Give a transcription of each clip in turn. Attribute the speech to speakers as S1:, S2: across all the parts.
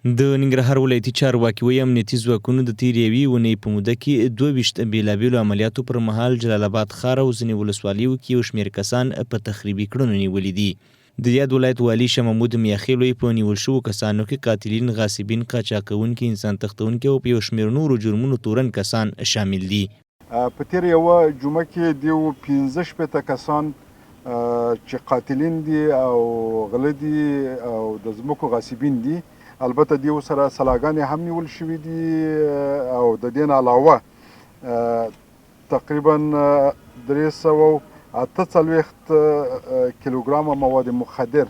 S1: د ننګرهار ولایتي چارواکي وایي امنیتي ځواکونو د تېرې یوې اونۍ په موده کې 22 بېلابېلو عملیاتو پر مهال جلال آباد ښار او ځینې ولسوالیو کې یو شمېر کسان په تخریبي کړنو نیولي دي. د یاد ولایت والي شاه محمود میاخیل وایي په نیول شوو کسانو کې قاتلین، غاصبین، قاچاقونکي، انسان تښتونکي او په یو شمېر نورو جرمونو تورن کسان شامل دي.
S2: په تېره یوه جمعه کې دیو 15 کسان چې قاتلین دي او غله دي او د ځمکو غاصبین دي، البته دیو سره سلاګانې هم نیول شوي دي او د دې نه علاوه تقریبا 348 کیلوګرامه مواد مخدر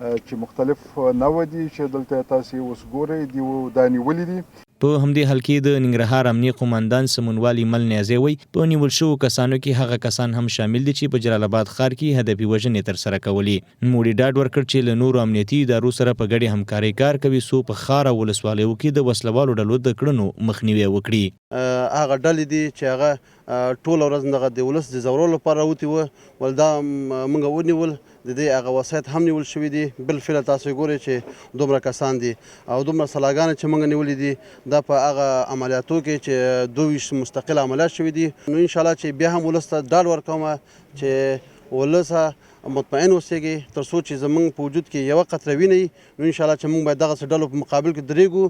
S2: چې مختلف نوع دي چې دلته تاسې اوس ګورئ دیو دا نیولي دي.
S1: په همدې حال کې د ننګرهار امنیه قوماندان سمونوالي مل نیازی وایي په نیول شوو کسانو کې هغه کسان هم شامل دي چې په جلال آباد ښار کې هدفي وژنې ترسره کولې. نوموړي ډاډ ورکړ چې له نورو امنیتي ادارو سره په ګډې همکارۍ کار کوي څو په ښار او ولسوالیو کې د وسلوالو ډلو د کړنو مخنیوی وکړي.
S3: هغه ډلې دي چې هغه ټوله ورځ دغه د ولس د ځورولو لپاره راوتي وه، ول دا موږ ونیول، د دې هغه وسایط هم نیول شوي دي. بالفعل تاسو ګورئ چې دومره کسان دي او دومره سلاګانې چې موږ نیولي دي دا په هغه عملیاتو کې چې 22 مستقل عملیات شوي دي. نو انشاءالله چې بیا هم ولس ته ډاډ ورکوم چې ولس مطمئن اوسېږي تر څو چې زموږ په وجود کې یوه قطره وینه وي، نو انشاءالله چې موږ باید دغسې ډلو په مقابل کې درېږو.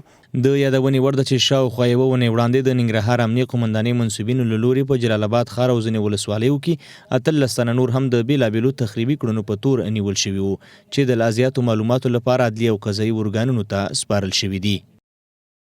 S1: د یادونې وړ ده چې شاوخوا یوه اونۍ وړاندې د ننګرهار امنیه قومندانۍ منصوبینو له لوري په جلال آباد ښار او ځینې ولسوالیو کې 18 تنه نور هم د بېلابېلو تخریبي کړنو په تور نیول شوي وو چې د لا زیاتو معلوماتو لپاره عدلي او قضایي ارګانونو ته سپارل شوي دي.